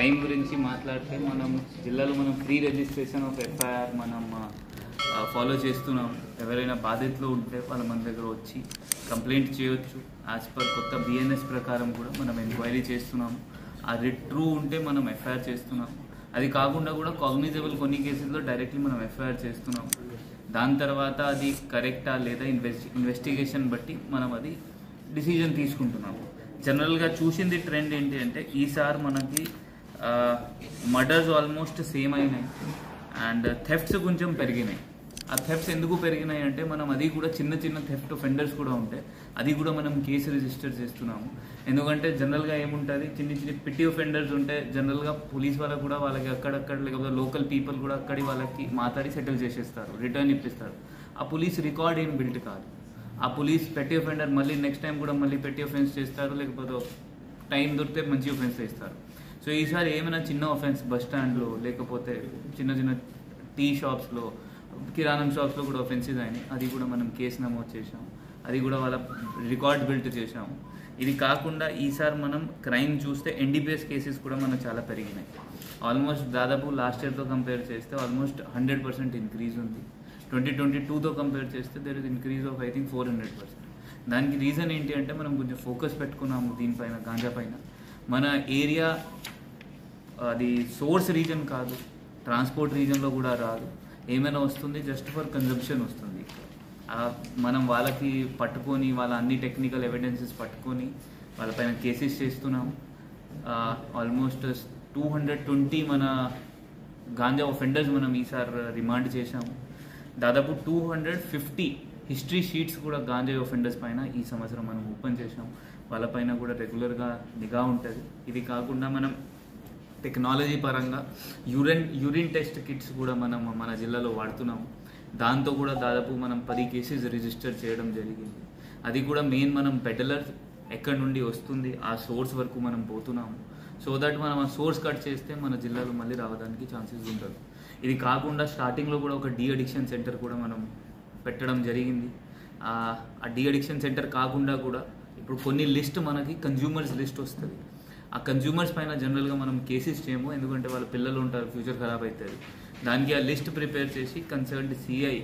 Crime గురించి మాట్లాడితే మనం జిల్లాలో మనం ప్రీ రిజిస్ట్రేషన్ ఆఫ్ ఎఫ్ఐఆర్ మనం ఫాలో చేస్తున్నాం. ఎవరైనా బాధితులు ఉంటే వాళ్ళ మన దగ్గర వచ్చి కంప్లైంట్ చేయొచ్చు. యాజ్ పర్ కొత్త బిఎన్ఎస్ ప్రకారం కూడా మనం ఎంక్వైరీ చేస్తున్నాము. అది ట్రూ ఉంటే మనం ఎఫ్ఐఆర్ చేస్తున్నాం. అది కాకుండా కూడా కాగ్నిజబుల్ కొన్ని కేసుల్లో డైరెక్ట్లీ మనం ఎఫ్ఐఆర్ చేస్తున్నాం. దాని తర్వాత అది కరెక్టా లేదా ఇన్వెస్టిగేషన్ బట్టి మనం అది డిసిజన్ తీసుకుంటున్నాము. జనరల్గా చూసింది ట్రెండ్ ఏంటి అంటే ఈసారి మనకి మర్డర్స్ ఆల్మోస్ట్ సేమ్ అయినాయి అండ్ థెఫ్ట్స్ కొంచెం పెరిగినాయి. ఆ థెఫ్ట్స్ ఎందుకు పెరిగినాయి అంటే మనం అది కూడా చిన్న చిన్న థెఫ్ట్ ఒఫెండర్స్ కూడా ఉంటాయి, అది కూడా మనం కేసు రిజిస్టర్ చేస్తున్నాము. ఎందుకంటే జనరల్గా ఏముంటుంది, చిన్న చిన్న పిట్టి ఒఫెండర్స్ ఉంటే జనరల్గా పోలీస్ వాళ్ళకు కూడా వాళ్ళకి అక్కడక్కడ లేకపోతే లోకల్ పీపుల్ కూడా అక్కడి వాళ్ళకి మాట్లాడి సెటిల్ చేసేస్తారు, రిటర్న్ ఇప్పిస్తారు. ఆ పోలీస్ రికార్డ్ ఏం బిల్డ్ కాదు. ఆ పోలీస్ పెట్టి ఒఫెండర్ మళ్ళీ నెక్స్ట్ టైం కూడా మళ్ళీ పెట్టి ఒఫెన్స్ చేస్తారు, లేకపోతే టైం దొరికితే మంచి ఒఫెన్స్ చేస్తారు. సో ఈసారి ఏమైనా చిన్న ఒఫెన్స్ బస్ స్టాండ్లో లేకపోతే చిన్న చిన్న టీ షాప్స్లో కిరాణం షాప్స్లో కూడా ఒఫెన్సెస్ అయినాయి. అది కూడా మనం కేసు నమోదు చేసాము, అది కూడా వాళ్ళ రికార్డ్ బిల్డ్ చేసాము. ఇది కాకుండా ఈసారి మనం క్రైమ్ చూస్తే ఎన్డీపీఎస్ కేసెస్ కూడా మనకు చాలా పెరిగినాయి. ఆల్మోస్ట్ దాదాపు లాస్ట్ ఇయర్తో కంపేర్ చేస్తే ఆల్మోస్ట్ 100% ఇంక్రీజ్ ఉంది. 2022తో కంపేర్ చేస్తే there is increase of I think 400%. దానికి రీజన్ ఏంటి అంటే మనం కొంచెం ఫోకస్ పెట్టుకున్నాము దీనిపైన, గాంజా పైన. మన ఏరియా అది సోర్స్ రీజన్ కాదు, ట్రాన్స్పోర్ట్ రీజన్లో కూడా రాదు. ఏమైనా వస్తుంది జస్ట్ ఫర్ కన్జంప్షన్ వస్తుంది. మనం వాళ్ళకి పట్టుకొని వాళ్ళ అన్ని టెక్నికల్ ఎవిడెన్సెస్ పట్టుకొని వాళ్ళపైన కేసెస్ చేస్తున్నాం. ఆల్మోస్ట్ 220 మన గాంజా ఒఫెండర్స్ మనం ఈసారి రిమాండ్ చేశాము. దాదాపు 250 హిస్టరీ షీట్స్ కూడా గాంజా ఒఫెండర్స్ పైన ఈ సంవత్సరం మనం ఓపెన్ చేసాం. వాళ్ళపైన కూడా రెగ్యులర్గా నిఘా ఉంటుంది. ఇది కాకుండా మనం టెక్నాలజీ పరంగా యూరిన్ టెస్ట్ కిట్స్ కూడా మనం మన జిల్లాలో వాడుతున్నాము. దాంతో కూడా దాదాపు మనం 10 కేసెస్ రిజిస్టర్ చేయడం జరిగింది. అది కూడా మెయిన్ మనం పెడలర్ ఎక్కడి నుండి వస్తుంది ఆ సోర్స్ వరకు మనం పోతున్నాము. సో దట్ మనం ఆ సోర్స్ కట్ చేస్తే మన జిల్లాలో మళ్ళీ రావడానికి ఛాన్సెస్ ఉంటుంది. ఇది కాకుండా స్టార్టింగ్లో కూడా ఒక డీ అడిక్షన్ సెంటర్ కూడా మనం పెట్టడం జరిగింది. ఆ డీ అడిక్షన్ సెంటర్ కాకుండా కూడా ఇప్పుడు కొన్ని లిస్ట్ మనకి కన్జ్యూమర్స్ లిస్ట్ వస్తుంది. ఆ కన్జ్యూమర్స్ పైన జనరల్గా మనం కేసెస్ చేయము, ఎందుకంటే వాళ్ళ పిల్లలు ఉంటారు, ఫ్యూచర్ ఖరాబ్ అవుతుంది. దానికి ఆ లిస్ట్ ప్రిపేర్ చేసి కన్సర్న్డ్ సిఐ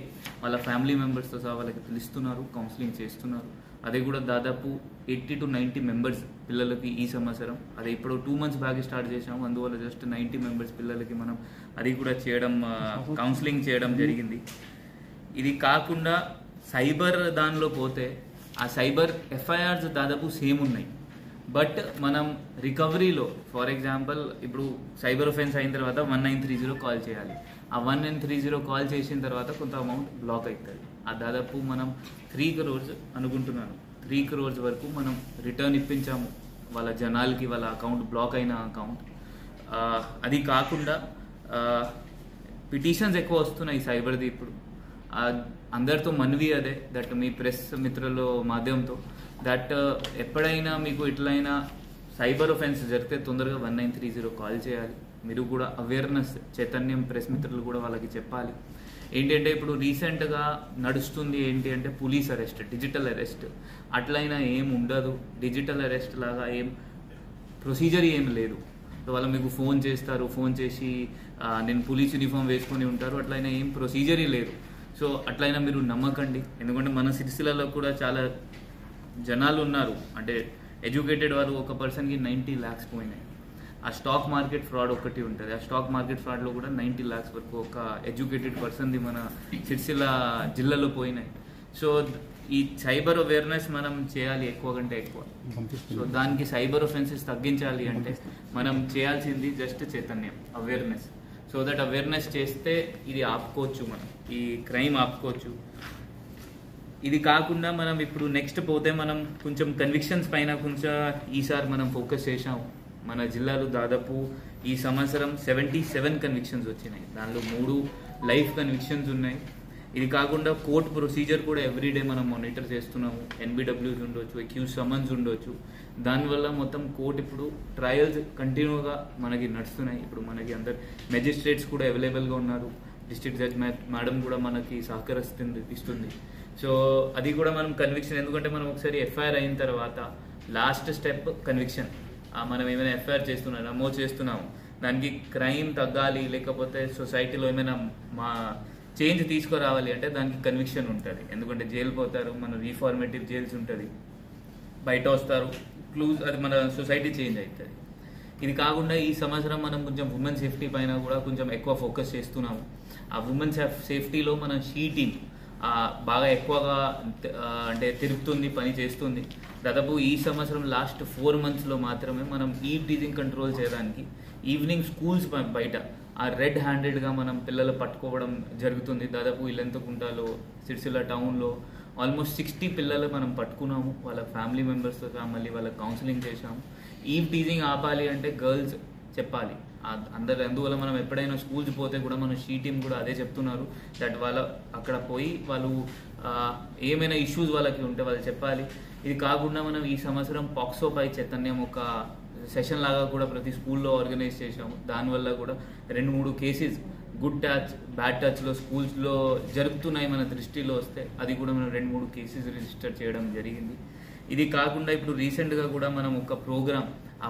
వాళ్ళ ఫ్యామిలీ మెంబర్స్తో సహా వాళ్ళకి పిలుస్తున్నారు, కౌన్సిలింగ్ చేస్తున్నారు. అది కూడా దాదాపు 80 to 90 మెంబర్స్ పిల్లలకి ఈ సంవత్సరం, అది ఇప్పుడు 2 months బ్యాక్ స్టార్ట్ చేసాము. అందువల్ల జస్ట్ 90 మెంబర్స్ పిల్లలకి మనం అది కూడా చేయడం, కౌన్సిలింగ్ చేయడం జరిగింది. ఇది కాకుండా సైబర్ దానిలో పోతే ఆ సైబర్ ఎఫ్ఐఆర్స్ దాదాపు సేమ్ ఉన్నాయి. బట్ మనం రికవరీలో ఫర్ ఎగ్జాంపుల్ ఇప్పుడు సైబర్ ఒఫెన్స్ అయిన తర్వాత 1930 కాల్ చేయాలి. ఆ 1930 కాల్ చేసిన తర్వాత కొంత అమౌంట్ బ్లాక్ అవుతుంది. ఆ దాదాపు మనం 3 crores అనుకుంటున్నాను, 3 crores వరకు మనం రిటర్న్ ఇప్పించాము వాళ్ళ జనాలకి, వాళ్ళ అకౌంట్ బ్లాక్ అయిన అకౌంట్. అది కాకుండా పిటిషన్స్ ఎక్కువ వస్తున్నాయి సైబర్ది. ఇప్పుడు అందరితో మనవి అదే దట్ మీ ప్రెస్ మిత్రుల మాధ్యమంతో దట్ ఎప్పుడైనా మీకు ఇట్లయినా సైబర్ ఒఫెన్స్ జరిగితే తొందరగా 1930 కాల్ చేయాలి. మీరు కూడా అవేర్నెస్ చైతన్యం ప్రెస్ మిత్రులు కూడా వాళ్ళకి చెప్పాలి. ఏంటంటే ఇప్పుడు రీసెంట్గా నడుస్తుంది ఏంటి అంటే పోలీస్ అరెస్ట్, డిజిటల్ అరెస్ట్. అట్లయినా ఏం ఉండదు, డిజిటల్ అరెస్ట్ లాగా ఏం ప్రొసీజర్ ఏం లేదు. వాళ్ళు మీకు ఫోన్ చేస్తారు, ఫోన్ చేసి నేను పోలీస్ యూనిఫామ్ వేసుకొని ఉంటారు, అట్లయినా ఏం ప్రొసీజరీ లేదు. సో అట్లయినా మీరు నమ్మకండి, ఎందుకంటే మన సిరిసిల్లలో కూడా చాలా జనాలు ఉన్నారు, అంటే ఎడ్యుకేటెడ్ వాళ్ళు. ఒక పర్సన్కి 90 lakhs పోయినాయి. ఆ స్టాక్ మార్కెట్ ఫ్రాడ్ ఒకటి ఉంటుంది. ఆ స్టాక్ మార్కెట్ ఫ్రాడ్లో కూడా 90 lakhs వరకు ఒక ఎడ్యుకేటెడ్ పర్సన్ది మన సిరిసిల్ల జిల్లాలో పోయినాయి. సో ఈ సైబర్ అవేర్నెస్ మనం చేయాలి ఎక్కువ కంటే ఎక్కువ. సో దానికి సైబర్ ఒఫెన్సెస్ తగ్గించాలి అంటే మనం చేయాల్సింది జస్ట్ చైతన్యం, అవేర్నెస్. సో దట్ అవేర్నెస్ చేస్తే ఇది ఆపుకోవచ్చు, మనం ఈ క్రైమ్ ఆపుకోవచ్చు. ఇది కాకుండా మనం ఇప్పుడు నెక్స్ట్ పోతే మనం కొంచెం కన్విక్షన్స్ పైన కొంచెం ఈసారి మనం ఫోకస్ చేసాము. మన జిల్లాలో దాదాపు ఈ సంవత్సరం 77 కన్విక్షన్స్ వచ్చినాయి. దానిలో 3 లైఫ్ కన్విక్షన్స్ ఉన్నాయి. ఇది కాకుండా కోర్ట్ ప్రొసీజర్ కూడా ఎవ్రీడే మనం మానిటర్ చేస్తున్నాము. NBWs ఉండొచ్చు, అక్యూజ్ సమన్స్ ఉండొచ్చు. దానివల్ల మొత్తం కోర్ట్ ఇప్పుడు ట్రయల్స్ కంటిన్యూగా మనకి నడుస్తున్నాయి. ఇప్పుడు మనకి అందరు మెజిస్ట్రేట్స్ కూడా అవైలబుల్గా ఉన్నారు. డిస్ట్రిక్ట్ జడ్జ్ మేడం కూడా మనకి ఇస్తుంది. సో అది కూడా మనం కన్విక్షన్, ఎందుకంటే మనం ఒకసారి ఎఫ్ఐఆర్ అయిన తర్వాత లాస్ట్ స్టెప్ కన్విక్షన్. మనం ఏమైనా ఎఫ్ఐఆర్ నమోదు చేస్తున్నాము, దానికి క్రైమ్ తగ్గాలి, లేకపోతే సొసైటీలో ఏమైనా మా చేంజ్ తీసుకురావాలి అంటే దానికి కన్విక్షన్ ఉంటుంది. ఎందుకంటే జైలు పోతారు, మన రీఫార్మేటివ్ జైల్స్ ఉంటుంది, బయట వస్తారు, క్లూజ్, అది మన సొసైటీ చేంజ్ అవుతుంది. ఇది కాకుండా ఈ సంవత్సరం మనం కొంచెం ఉమెన్ సేఫ్టీ పైన కూడా కొంచెం ఎక్కువ ఫోకస్ చేస్తున్నాము. ఆ ఉమెన్ సేఫ్టీలో మన షీ టీమ్ బాగా ఎక్కువగా అంటే తిరుగుతుంది, పని చేస్తుంది. దాదాపు ఈ సంవత్సరం లాస్ట్ 4 monthsలో మాత్రమే మనం ఈ టీజింగ్ కంట్రోల్ చేయడానికి ఈవినింగ్ స్కూల్స్ బయట ఆ రెడ్ హ్యాండెడ్గా మనం పిల్లలు పట్టుకోవడం జరుగుతుంది. దాదాపు ఇల్లంతకుంటలో, సిరిసిల్ల టౌన్లో ఆల్మోస్ట్ 60 పిల్లలు మనం పట్టుకున్నాము. వాళ్ళ ఫ్యామిలీ మెంబర్స్తో మళ్ళీ వాళ్ళ కౌన్సిలింగ్ చేశాము. ఈ టీజింగ్ ఆపాలి అంటే గర్ల్స్ చెప్పాలి అందరు. అందువల్ల మనం ఎప్పుడైనా స్కూల్స్ పోతే కూడా మన షీ టీమ్ కూడా అదే చెప్తున్నారు, దట్ వాళ్ళ అక్కడ పోయి వాళ్ళు ఏమైనా ఇష్యూస్ వాళ్ళకి ఉంటే వాళ్ళు చెప్పాలి. ఇది కాకుండా మనం ఈ సంవత్సరం పాక్సోపై చైతన్యం ఒక సెషన్ లాగా కూడా ప్రతి స్కూల్లో ఆర్గనైజ్ చేశాము. దానివల్ల కూడా 2-3 కేసెస్ గుడ్ టచ్, బ్యాడ్ టచ్లో స్కూల్స్లో జరుగుతున్నాయి మన దృష్టిలో వస్తే అది కూడా మనం 2-3 కేసెస్ రిజిస్టర్ చేయడం జరిగింది. ఇది కాకుండా ఇప్పుడు రీసెంట్గా కూడా మనం ఒక ప్రోగ్రామ్, ఆ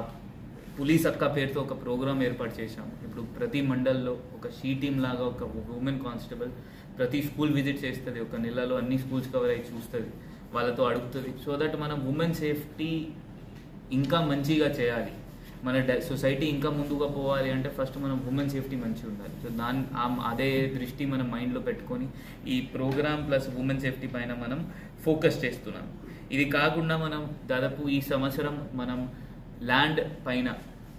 పోలీస్ అక్క పేరుతో ఒక ప్రోగ్రామ్ ఏర్పాటు చేశాము. ఇప్పుడు ప్రతి మండల్లో ఒక షీ టీమ్ లాగా ఒక ఉమెన్ కానిస్టేబుల్ ప్రతి స్కూల్ విజిట్ చేస్తుంది, ఒక నెలలో అన్ని స్కూల్స్ కవర్ అయ్యి చూస్తుంది, వాళ్ళతో అడుగుతుంది. సో దట్ మనం ఉమెన్ సేఫ్టీ ఇంకా మంచిగా చేయాలి, మన సొసైటీ ఇంకా ముందుగా పోవాలి అంటే ఫస్ట్ మనం ఉమెన్ సేఫ్టీ మంచిగా ఉండాలి. సో అదే దృష్టి మనం మైండ్లో పెట్టుకొని ఈ ప్రోగ్రామ్ ప్లస్ ఉమెన్ సేఫ్టీ పైన మనం ఫోకస్ చేస్తున్నాం. ఇది కాకుండా మనం దాదాపు ఈ సంవత్సరం మనం ల్యాండ్ పైన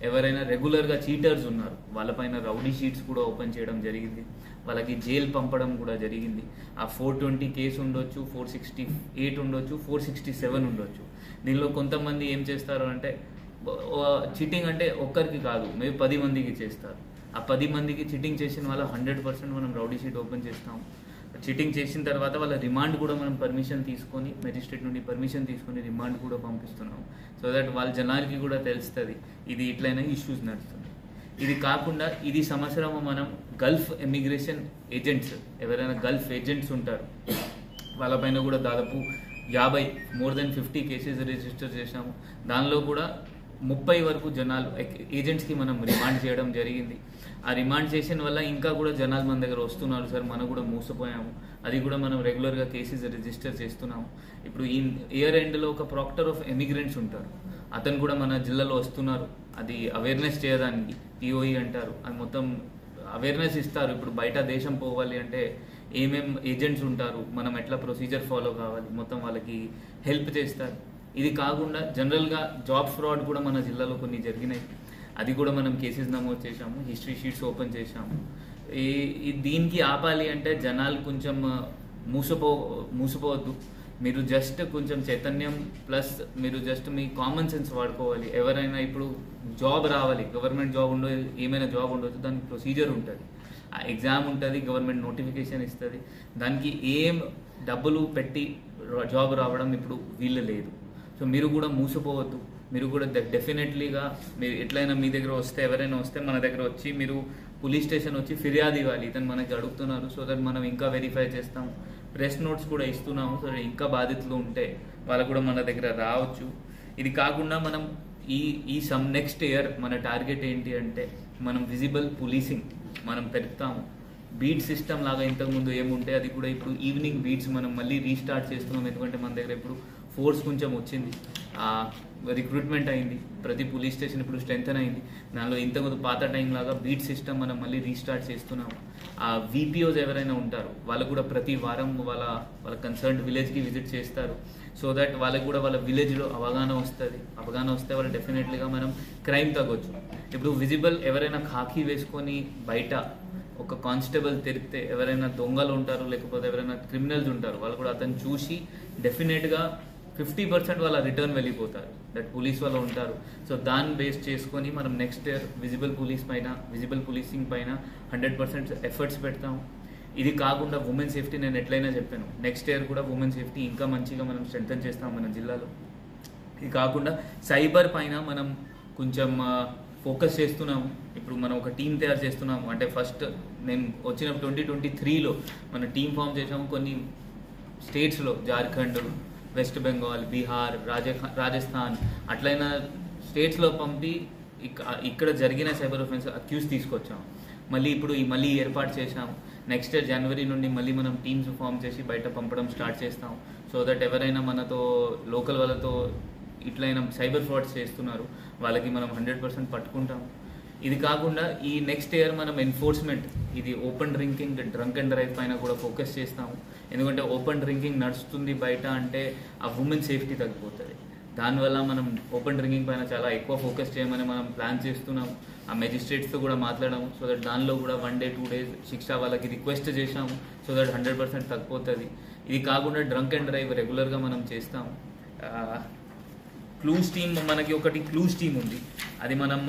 ఎవరైనా రెగ్యులర్గా చీటర్స్ ఉన్నారు వాళ్ళపైన రౌడీ షీట్స్ కూడా ఓపెన్ చేయడం జరిగింది, వాళ్ళకి జైలు పంపడం కూడా జరిగింది. ఆ 420 కేసు ఉండొచ్చు, 468 ఉండొచ్చు, 467 ఉండొచ్చు. దీనిలో కొంతమంది ఏం చేస్తారు అంటే చీటింగ్ అంటే ఒక్కరికి కాదు, మేబీ 10 మందికి చేస్తారు. ఆ 10 మందికి చీటింగ్ చేసిన వాళ్ళ 100% మనం రౌడీ షీట్ ఓపెన్ చేస్తాం. చీటింగ్ చేసిన తర్వాత వాళ్ళ రిమాండ్ కూడా మనం పర్మిషన్ తీసుకొని, మెజిస్ట్రేట్ నుండి పర్మిషన్ తీసుకొని రిమాండ్ కూడా పంపిస్తున్నాం. సో దట్ వాళ్ళ జనాలకి కూడా తెలుస్తుంది ఇది ఇట్లయినా ఇష్యూస్ నడుస్తుంది. ఇది కాకుండా ఇది సంవత్సరం మనం గల్ఫ్ ఎమిగ్రేషన్ ఏజెంట్స్, ఎవరైనా గల్ఫ్ ఏజెంట్స్ ఉంటారు వాళ్ళపైన కూడా దాదాపు 50 కేసెస్ రిజిస్టర్ చేశాము. దానిలో కూడా 30 వరకు జనాలు ఏజెంట్స్కి మనం రిమాండ్ చేయడం జరిగింది. ఆ రిమాండ్ చేసిన వల్ల ఇంకా కూడా జనాలు మన దగ్గర వస్తున్నారు, సార్ మనం కూడా మోసపోయాము, అది కూడా మనం రెగ్యులర్గా కేసెస్ రిజిస్టర్ చేస్తున్నాము. ఇప్పుడు ఈ ఇయర్ ఎండ్లో ఒక ప్రాక్టర్ ఆఫ్ ఎమిగ్రెంట్స్ ఉంటారు, అతను కూడా మన జిల్లాలో వస్తున్నారు. అది అవేర్నెస్ చేయడానికి పిఓఈ అంటారు, అది మొత్తం అవేర్నెస్ ఇస్తారు. ఇప్పుడు బయట దేశం పోవాలి అంటే ఏమేం ఏజెంట్స్ ఉంటారు, మనం ఎట్లా ప్రొసీజర్ ఫాలో కావాలి, మొత్తం వాళ్ళకి హెల్ప్ చేస్తారు. ఇది కాకుండా జనరల్గా జాబ్ ఫ్రాడ్ కూడా మన జిల్లాలో కొన్ని జరిగినాయి, అది కూడా మనం కేసెస్ నమోదు చేశాము, హిస్టరీ షీట్స్ ఓపెన్ చేశాము. దీనికి ఆపాలి అంటే జనాలు కొంచెం మూసపోవద్దు. మీరు జస్ట్ కొంచెం చైతన్యం ప్లస్ మీరు జస్ట్ మీ కామన్ సెన్స్ వాడుకోవాలి. ఎవరైనా ఇప్పుడు జాబ్ రావాలి, గవర్నమెంట్ జాబ్ ఉండదు, ఏమైనా జాబ్ ఉండొచ్చు, దానికి ప్రొసీజర్ ఉంటుంది, ఆ ఎగ్జామ్ ఉంటుంది, గవర్నమెంట్ నోటిఫికేషన్ ఇస్తుంది, దానికి ఏం డబ్బులు పెట్టి జాబ్ రావడం ఇప్పుడు వీలు లేదు. సో మీరు కూడా మూసపోవద్దు, మీరు కూడా డెఫినెట్లీగా మీరు ఎట్లయినా మీ దగ్గర వస్తే, ఎవరైనా వస్తే మన దగ్గర వచ్చి మీరు పోలీస్ స్టేషన్ వచ్చి ఫిర్యాదు ఇవ్వాలి, ఇతను మనకి అడుగుతున్నారు. సో దట్ మనం ఇంకా వెరిఫై చేస్తాము, ప్రెస్ నోట్స్ కూడా ఇస్తున్నాము. సో ఇంకా బాధితులు ఉంటే వాళ్ళు కూడా మన దగ్గర రావచ్చు. ఇది కాకుండా మనం ఈ నెక్స్ట్ ఇయర్ మన టార్గెట్ ఏంటి అంటే మనం విజిబుల్ పోలీసింగ్ మనం పెడతాము. బీట్ సిస్టమ్ లాగా ఇంతకుముందు ఏముంటే అది కూడా ఇప్పుడు ఈవినింగ్ బీట్స్ మనం మళ్ళీ రీస్టార్ట్ చేస్తున్నాం. ఎందుకంటే మన దగ్గర ఇప్పుడు ఫోర్స్ కొంచెం వచ్చింది, రిక్రూట్మెంట్ అయింది, ప్రతి పోలీస్ స్టేషన్ ఇప్పుడు స్ట్రెంథన్ అయింది. దానిలో ఇంతకుముందు పాత టైం లాగా బీట్ సిస్టమ్ మనం మళ్ళీ రీస్టార్ట్ చేస్తున్నాము. ఆ వీపీఓస్ ఎవరైనా ఉంటారు వాళ్ళు కూడా ప్రతి వారం వాళ్ళ కన్సర్న్ విలేజ్కి విజిట్ చేస్తారు. సో దట్ వాళ్ళకి కూడా వాళ్ళ విలేజ్లో అవగాహన వస్తే వాళ్ళు డెఫినెట్లీగా మనం క్రైమ్ తగ్గొచ్చు. ఇప్పుడు విజిబుల్ ఎవరైనా ఖాకీ వేసుకొని బయట ఒక కానిస్టేబుల్ తిరిగితే ఎవరైనా దొంగలు ఉంటారు, లేకపోతే ఎవరైనా క్రిమినల్స్ ఉంటారు, వాళ్ళు కూడా అతను చూసి డెఫినెట్గా 50% వాళ్ళ రిటర్న్ వెళ్ళిపోతారు, దట్ పోలీస్ వాళ్ళు ఉంటారు. సో దాన్ని బేస్ చేసుకొని మనం నెక్స్ట్ ఇయర్ విజిబుల్ పోలీసింగ్ పైన 100% ఎఫర్ట్స్ పెడతాము. ఇది కాకుండా ఉమెన్ సేఫ్టీ నేను ఎట్లయినా చెప్పాను, నెక్స్ట్ ఇయర్ కూడా ఉమెన్ సేఫ్టీ ఇంకా మంచిగా మనం స్ట్రెంథన్ చేస్తాం మన జిల్లాలో. ఇది కాకుండా సైబర్ పైన మనం కొంచెం ఫోకస్ చేస్తున్నాము. ఇప్పుడు మనం ఒక టీం తయారు చేస్తున్నాము. అంటే ఫస్ట్ నేను వచ్చిన 2023లో మన టీం ఫామ్ చేసాము. కొన్ని స్టేట్స్లో జార్ఖండ్, వెస్ట్ బెంగాల్, బీహార్, రాజస్థాన్ అట్లయినా స్టేట్స్లో పంపి ఇక్కడ జరిగిన సైబర్ ఒఫెన్స్ అక్యూజ్ తీసుకొచ్చాము. మళ్ళీ ఇప్పుడు మళ్ళీ ఏర్పాటు చేశాము. నెక్స్ట్ ఇయర్ జనవరి నుండి మళ్ళీ మనం టీమ్స్ ఫామ్ చేసి బయట పంపడం స్టార్ట్ చేస్తాం. సో దట్ ఎవరైనా మనతో లోకల్ వాళ్ళతో ఇట్లయినా సైబర్ ఫ్రాడ్స్ చేస్తున్నారు వాళ్ళకి మనం 100% పట్టుకుంటాం. ఇది కాకుండా ఈ నెక్స్ట్ ఇయర్ మనం ఎన్ఫోర్స్మెంట్, ఇది open drinking, drunk and drive పైన కూడా ఫోకస్ చేస్తాము. ఎందుకంటే ఓపెన్ డ్రింకింగ్ నడుస్తుంది బయట అంటే ఆ ఉమెన్ సేఫ్టీ తగ్గిపోతుంది. దానివల్ల మనం ఓపెన్ డ్రింకింగ్ పైన చాలా ఎక్కువ ఫోకస్ చేయమని మనం ప్లాన్ చేస్తున్నాము. ఆ మెజిస్ట్రేట్స్తో కూడా మాట్లాడాము. సో దట్ దానిలో కూడా 1 day 2 days శిక్ష వాళ్ళకి రిక్వెస్ట్ చేశాము. సో దట్ 100% తగ్గిపోతుంది. ఇది కాకుండా డ్రంక్ అండ్ డ్రైవ్ రెగ్యులర్గా మనం చేస్తాము. క్లూస్ టీమ్, మనకి ఒకటి క్లూస్ టీమ్ ఉంది. అది మనం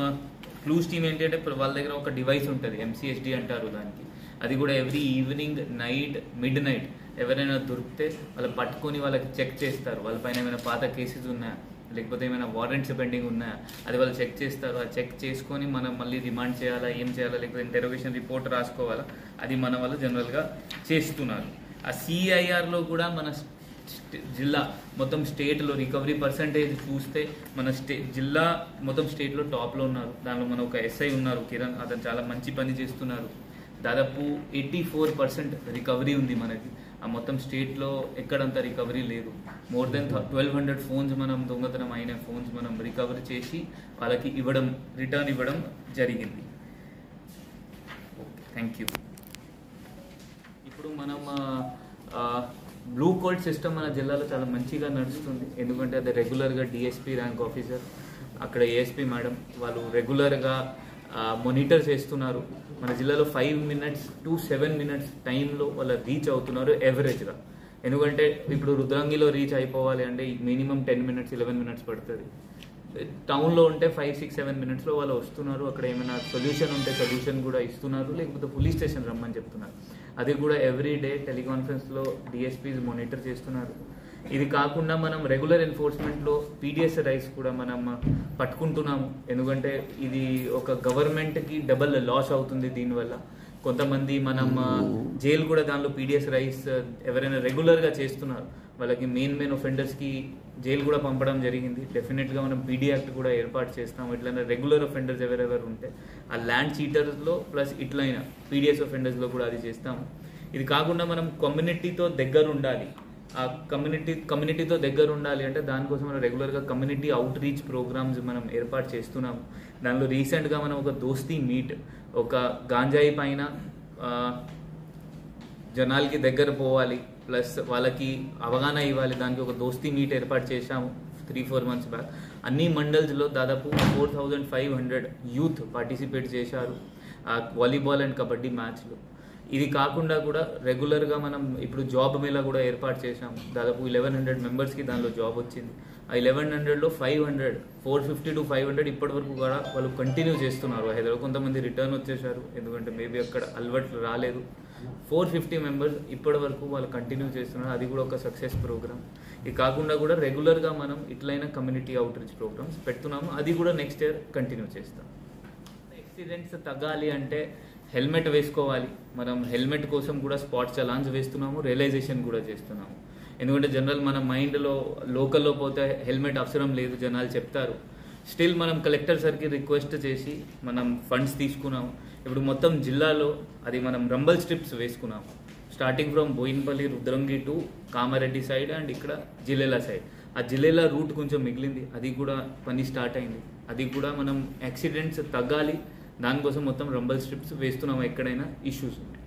క్లూస్ టీమ్ ఏంటంటే వాళ్ళ దగ్గర ఒక డివైస్ ఉంటుంది, MCSD అంటారు దానికి. అది కూడా every evening, night, mid night ఎవరైనా దొరికితే వాళ్ళు పట్టుకొని వాళ్ళకి చెక్ చేస్తారు. వాళ్ళ పైన ఏమైనా పాత కేసెస్ ఉన్నాయా, లేకపోతే ఏమైనా వారెంట్స్ పెండింగ్ ఉన్నాయా, అది వాళ్ళు చెక్ చేస్తారు. ఆ చెక్ చేసుకొని మనం మళ్ళీ రిమాండ్ చేయాలా, ఏం చేయాలా, లేకపోతే ఇంటరోగేషన్ రిపోర్ట్ రాసుకోవాలా, అది మన వాళ్ళు జనరల్గా చేస్తున్నారు. ఆ CIRలో కూడా మన జిల్లా మొత్తం స్టేట్లో రికవరీ పర్సంటేజ్ చూస్తే మన జిల్లా మొత్తం స్టేట్లో టాప్లో ఉన్నారు. దానిలో మన ఒక SI ఉన్నారు కిరణ్, అతను చాలా మంచి పని చేస్తున్నారు. దాదాపు 84% రికవరీ ఉంది మనకి. ఆ మొత్తం స్టేట్లో ఎక్కడంతా రికవరీ లేదు. మోర్ దెన్ 1200 ఫోన్స్ మనం దొంగతనం అయిన ఫోన్స్ మనం రికవరీ చేసి వాళ్ళకి రిటర్న్ ఇవ్వడం జరిగింది. Thank you. ఇప్పుడు మనం బ్లూ కోల్డ్ సిస్టమ్ మన జిల్లాలో చాలా మంచిగా నడుస్తుంది. ఎందుకంటే అది రెగ్యులర్గా DSP ర్యాంక్ ఆఫీసర్, అక్కడ ASP మేడం వాళ్ళు రెగ్యులర్గా మానిటర్ చేస్తున్నారు. మన జిల్లాలో 5 minutes to 7 minutes టైంలో వాళ్ళు రీచ్ అవుతున్నారు యావరేజ్గా. ఎందుకంటే ఇప్పుడు రుద్రంగిలో రీచ్ అయిపోవాలి అంటే మినిమం 10 minutes 11 minutes పడుతుంది. టౌన్లో ఉంటే 5, 6, 7 minutesలో వాళ్ళు వస్తున్నారు. అక్కడ ఏమైనా సొల్యూషన్ ఉంటే సొల్యూషన్ కూడా ఇస్తున్నారు, లేకపోతే పోలీస్ స్టేషన్ రమ్మని చెప్తున్నారు. అది కూడా ఎవ్రీడే టెలికాన్ఫరెన్స్లో DSPs మానిటర్ చేస్తున్నారు. ఇది కాకుండా మనం రెగ్యులర్ ఎన్ఫోర్స్మెంట్లో PDS రైస్ కూడా మనం పట్టుకుంటున్నాము. ఎందుకంటే ఇది ఒక గవర్నమెంట్కి డబల్ లాస్ అవుతుంది దీనివల్ల. కొంతమంది మనం జైలు కూడా దానిలో PDS రైస్ ఎవరైనా రెగ్యులర్గా చేస్తున్నారు వాళ్ళకి మెయిన్ ఒఫెండర్స్కి జైలు కూడా పంపడం జరిగింది. డెఫినెట్గా మనం PD యాక్ట్ కూడా ఏర్పాటు చేస్తాము. ఇట్లైనా రెగ్యులర్ ఒఫెండర్స్ ఎవరెవరు ఉంటే ఆ ల్యాండ్ చీటర్స్లో ప్లస్ ఇట్లయినా PDS ఒఫెండర్స్లో కూడా అది చేస్తాము. ఇది కాకుండా మనం కమ్యూనిటీతో దగ్గర ఉండాలి. ఆ కమ్యూనిటీతో దగ్గర ఉండాలి అంటే దానికోసం మనం రెగ్యులర్గా కమ్యూనిటీ అవుట్ రీచ్ ప్రోగ్రామ్స్ మనం ఏర్పాటు చేస్తున్నాము. దానిలో రీసెంట్గా మనం ఒక దోస్తీ మీట్, ఒక గాంజాయి పైన జనాలకి దగ్గర పోవాలి ప్లస్ వాళ్ళకి అవగాహన ఇవ్వాలి, దానికి ఒక దోస్తీ మీట్ ఏర్పాటు చేశాము 3-4 months బ్యాక్. అన్ని మండల్స్లో దాదాపు 4500 యూత్ పార్టిసిపేట్ చేశారు వాలీబాల్ అండ్ కబడ్డీ మ్యాచ్లో. ఇది కాకుండా కూడా రెగ్యులర్గా మనం ఇప్పుడు జాబ్ మేళా కూడా ఏర్పాటు చేశాము. దాదాపు 1100 మెంబర్స్కి దానిలో జాబ్ వచ్చింది. ఆ 1100లో 450 to 500 ఇప్పటి వరకు కూడా వాళ్ళు కంటిన్యూ చేస్తున్నారు. హైదరాబాద్ కొంతమంది రిటర్న్ వచ్చేసారు, ఎందుకంటే మేబీ అక్కడ అలవాటు రాలేదు. 450 మెంబర్స్ ఇప్పటి వరకు వాళ్ళు కంటిన్యూ చేస్తున్నారు. అది కూడా ఒక సక్సెస్ ప్రోగ్రామ్. ఇది కాకుండా కూడా రెగ్యులర్గా మనం ఇట్లయినా కమ్యూనిటీ అవుట్ రీచ్ ప్రోగ్రామ్స్ పెడుతున్నాము. అది కూడా నెక్స్ట్ ఇయర్ కంటిన్యూ చేస్తాం. యాక్సిడెంట్స్ తగ్గాలి అంటే హెల్మెట్ వేసుకోవాలి. మనం హెల్మెట్ కోసం కూడా స్పాట్ చలాన్స్ వేస్తున్నాము, రియలైజేషన్ కూడా చేస్తున్నాము. ఎందుకంటే జనరల్ మన మైండ్లో లోకల్లో పోతే హెల్మెట్ అవసరం లేదు జనాలు చెప్తారు. స్టిల్ మనం కలెక్టర్ సార్కి రిక్వెస్ట్ చేసి మనం ఫండ్స్ తీసుకున్నాము. ఇప్పుడు మొత్తం జిల్లాలో అది మనం రంబల్ స్ట్రిప్స్ వేసుకున్నాము. Starting from Boinpalli, Rudrangi to Kamareddy side and ఇక్కడ జిల్లేలా సైడ్. ఆ జిల్లేలా రూట్ కొంచెం మిగిలింది, అది కూడా పని స్టార్ట్ అయింది. అది కూడా మనం యాక్సిడెంట్స్ తగ్గాలి, దానికోసం మొత్తం రంబల్ స్ట్రిప్స్ వేస్తున్నాము ఎక్కడైనా ఇష్యూస్ ఉన్నాయి.